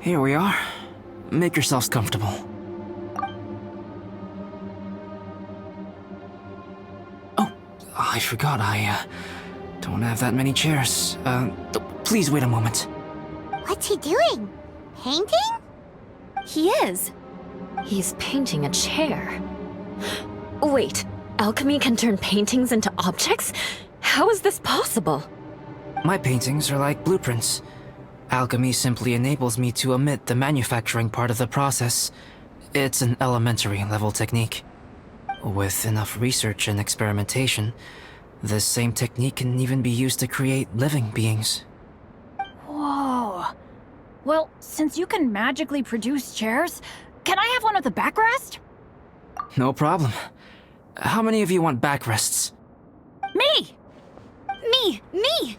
Here we are. Make yourselves comfortable. Oh, I forgot I don't have that many chairs. Please wait a moment. What's he doing? Painting? He is. He's painting a chair. Wait, alchemy can turn paintings into objects? How is this possible? My paintings are like blueprints. Alchemy simply enables me to omit the manufacturing part of the process. It's an elementary level technique. With enough research and experimentation, this same technique can even be used to create living beings. Whoa. Well, since you can magically produce chairs, can I have one with a backrest? No problem. How many of you want backrests? Me! Me!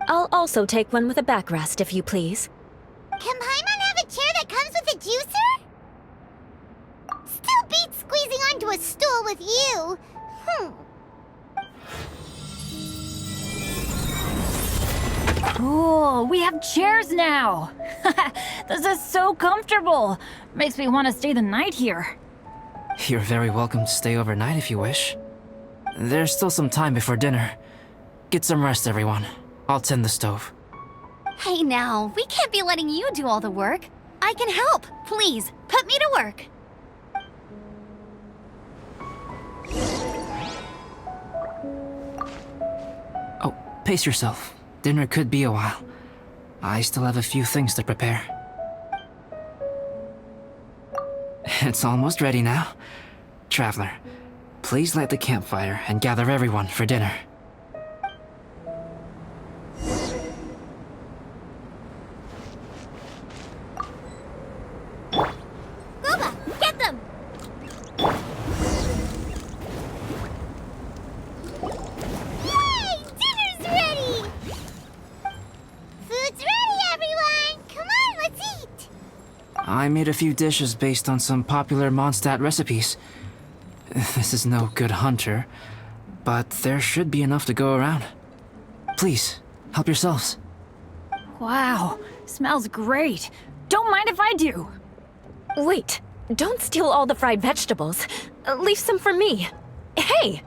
I'll also take one with a backrest, if you please. Can Paimon have a chair that comes with a juicer? Still beats squeezing onto a stool with you. Cool, we have chairs now! This is so comfortable! Makes me want to stay the night here. You're very welcome to stay overnight if you wish. There's still some time before dinner. Get some rest, everyone. I'll tend the stove. Hey now, we can't be letting you do all the work. I can help. Please, put me to work. Oh, pace yourself. Dinner could be a while. I still have a few things to prepare. It's almost ready now. Traveler, please light the campfire and gather everyone for dinner. Boba, get them! Yay! Dinner's ready! Food's ready, everyone! Come on, let's eat! I made a few dishes based on some popular Mondstadt recipes. This is no good hunter, but there should be enough to go around. Please, help yourselves. Wow, smells great. Don't mind if I do. Wait, don't steal all the fried vegetables. Leave some for me. Hey!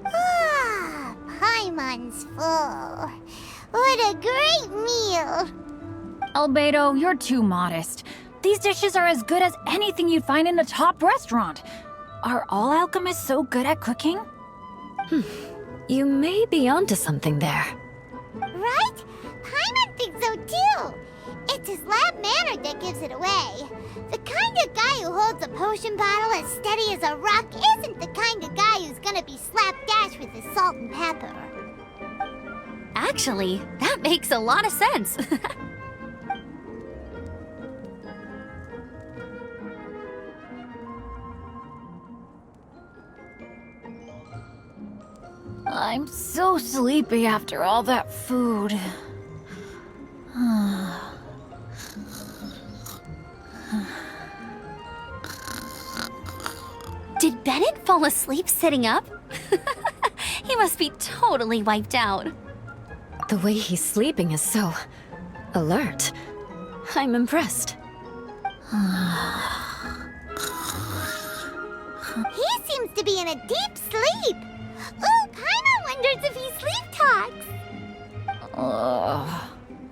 Ah, Paimon's full. What a great meal! Albedo, you're too modest. These dishes are as good as anything you'd find in a top restaurant. Are all alchemists so good at cooking? You may be onto something there. Right? Paimon thinks so too. It's his lab manner that gives it away. The kind of guy who holds a potion bottle as steady as a rock isn't the kind of guy who's gonna be slapdash with his salt and pepper. Actually, that makes a lot of sense. I'm so sleepy after all that food. Did Bennett fall asleep sitting up? He must be totally wiped out. The way he's sleeping is so alert. I'm impressed. He seems to be in a deep sleep. Ooh, Paimon wonders if he sleep talks.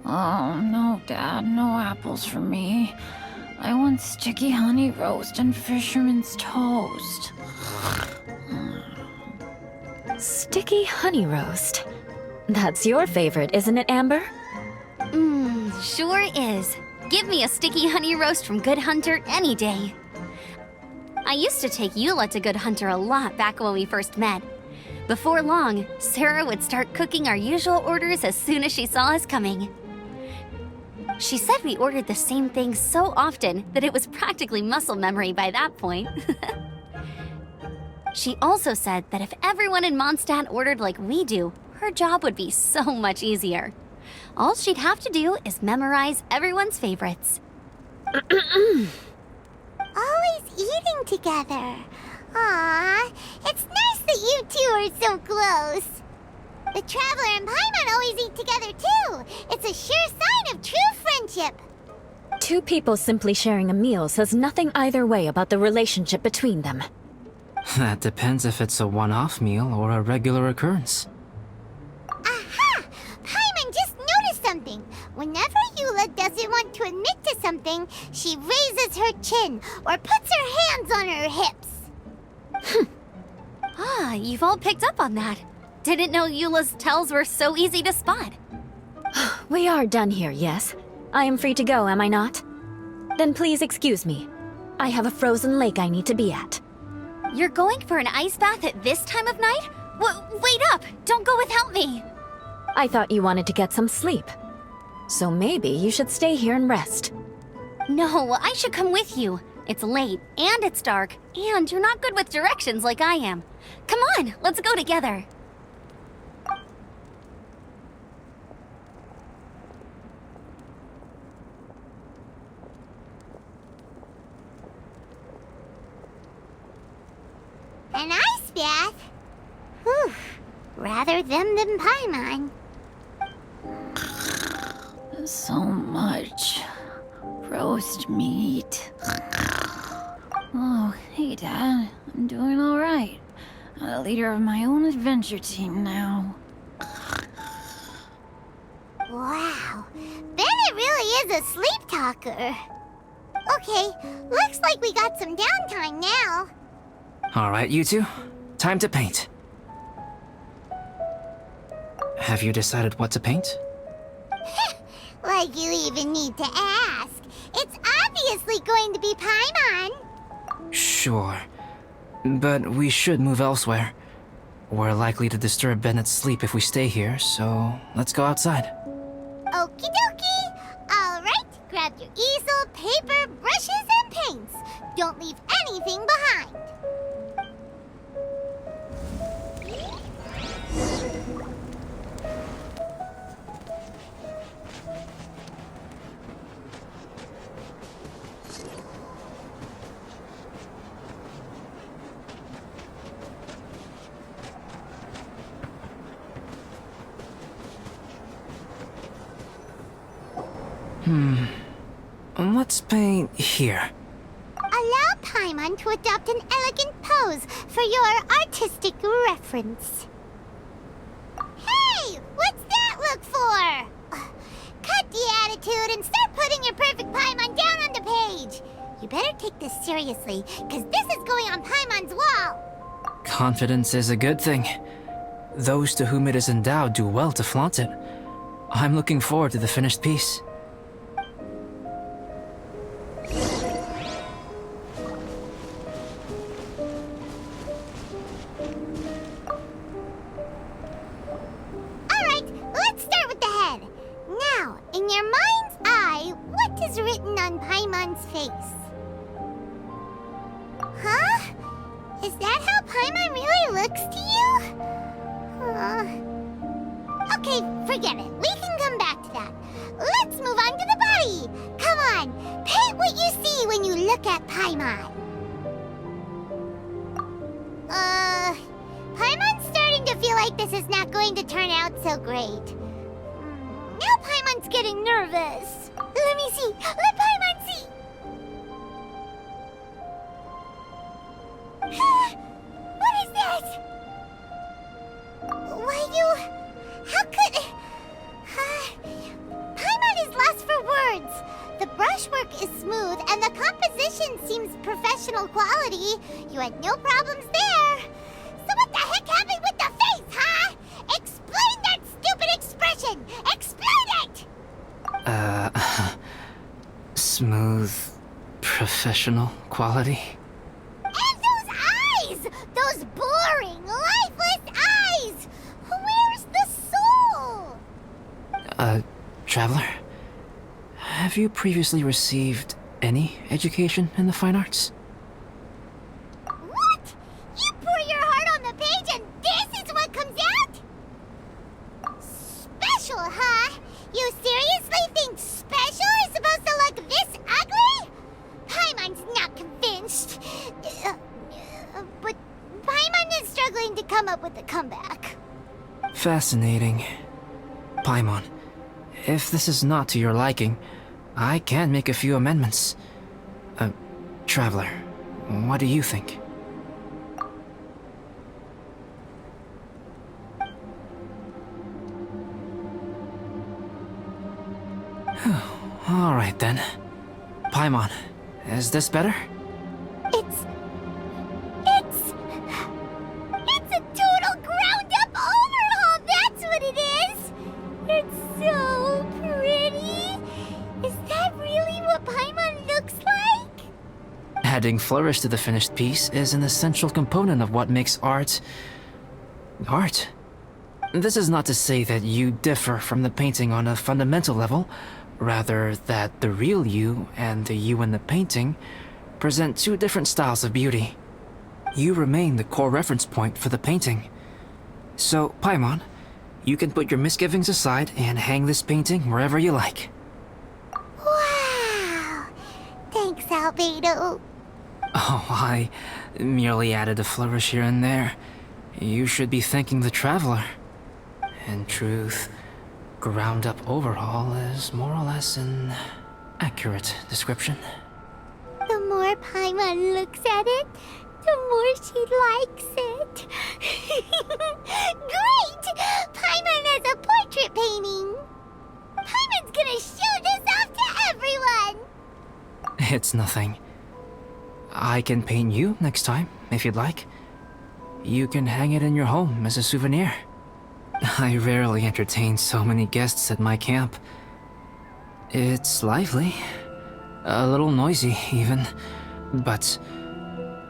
Oh, no, Dad, no apples for me. I want sticky honey roast and fisherman's toast. Sticky honey roast. That's your favorite, isn't it, Amber? Sure is. Give me a sticky honey roast from Good Hunter any day. I used to take Eula to Good Hunter a lot back when we first met. Before long, Sarah would start cooking our usual orders as soon as she saw us coming. She said we ordered the same thing so often that it was practically muscle memory by that point. She also said that if everyone in Mondstadt ordered like we do, her job would be so much easier. All she'd have to do is memorize everyone's favorites. Always eating together. Aw, it's nice that you two are so close. The Traveler and Paimon always eat together too. It's a sure sign of true friendship. Two people simply sharing a meal says nothing either way about the relationship between them. That depends if it's a one-off meal or a regular occurrence. Aha! Paimon just noticed something. Whenever Eula doesn't want to admit to something, she raises her chin or puts her hands on her hips. Ah, you've all picked up on that. Didn't know Eula's tells were so easy to spot. We are done here, yes? I am free to go, am I not? Then please excuse me. I have a frozen lake I need to be at. You're going for an ice bath at this time of night? Wait up! Don't go without me! I thought you wanted to get some sleep. So maybe you should stay here and rest. No, I should come with you. It's late, and it's dark, and you're not good with directions like I am. Come on, let's go together. An ice bath? Whew. Rather them than Paimon. So much roast meat. Oh, hey, Dad. I'm doing all right. I'm the leader of my own adventure team now. Wow. Bennett really is a sleep talker. Okay, looks like we got some downtime now. Alright, you two. Time to paint. Have you decided what to paint? Like you even need to ask. It's obviously going to be Paimon. Sure. But we should move elsewhere. We're likely to disturb Bennett's sleep if we stay here, so let's go outside. Okie dokie. Alright, grab your easel, paper, brushes, and paints. Don't leave anything behind. Let's paint here. Allow Paimon to adopt an elegant pose for your artistic reference. Hey! What's that look for? Cut the attitude and start putting your perfect Paimon down on the page. You better take this seriously, because this is going on Paimon's wall. Confidence is a good thing. Those to whom it is endowed do well to flaunt it. I'm looking forward to the finished piece. Alright, let's start with the head. Now, in your mind's eye, what is written on Paimon's face? Huh? Is that how Paimon really looks to you? Okay, forget it. We can come back to that. Let's move on to the body. Come on, paint what you see when you look at Paimon. Paimon's starting to feel like this is not going to turn out so great. Now Paimon's getting nervous. Let me see. Let Paimon see. What is that? How could... Paimon is lost for words. The brushwork is smooth and the composition seems professional quality. You had no problems there. So what the heck happened with the face, huh? Explain that stupid expression! Explain it! Smooth, professional quality. And those eyes! Those boring, lifeless eyes! Where's the soul? Traveler? Have you previously received any education in the fine arts? What? You pour your heart on the page and this is what comes out? Special, huh? You seriously think special is supposed to look this ugly? Paimon's not convinced. But Paimon is struggling to come up with a comeback. Fascinating. Paimon, if this is not to your liking, I can make a few amendments. Traveler, what do you think? Alright then. Paimon, is this better? It's a total ground-up overhaul, that's what it is! It's so pretty! Is that really what Paimon looks like? Adding flourish to the finished piece is an essential component of what makes art... art. This is not to say that you differ from the painting on a fundamental level, rather that the real you and the you in the painting present two different styles of beauty. You remain the core reference point for the painting. So, Paimon, you can put your misgivings aside and hang this painting wherever you like. Wow! Thanks, Albedo. Oh, I merely added a flourish here and there. You should be thanking the traveler. In truth, ground-up overhaul is more or less an accurate description. The more Paimon looks at it, the more she likes it. Great! Paimon has a portrait painting! Paimon's gonna show this off to everyone! It's nothing. I can paint you next time, if you'd like. You can hang it in your home as a souvenir. I rarely entertain so many guests at my camp. It's lively. A little noisy, even. But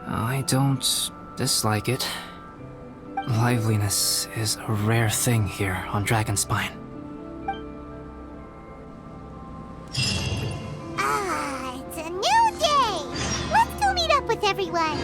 I don't dislike it. Liveliness is a rare thing here on Dragonspine. Ah, it's a new day! Let's go meet up with everyone!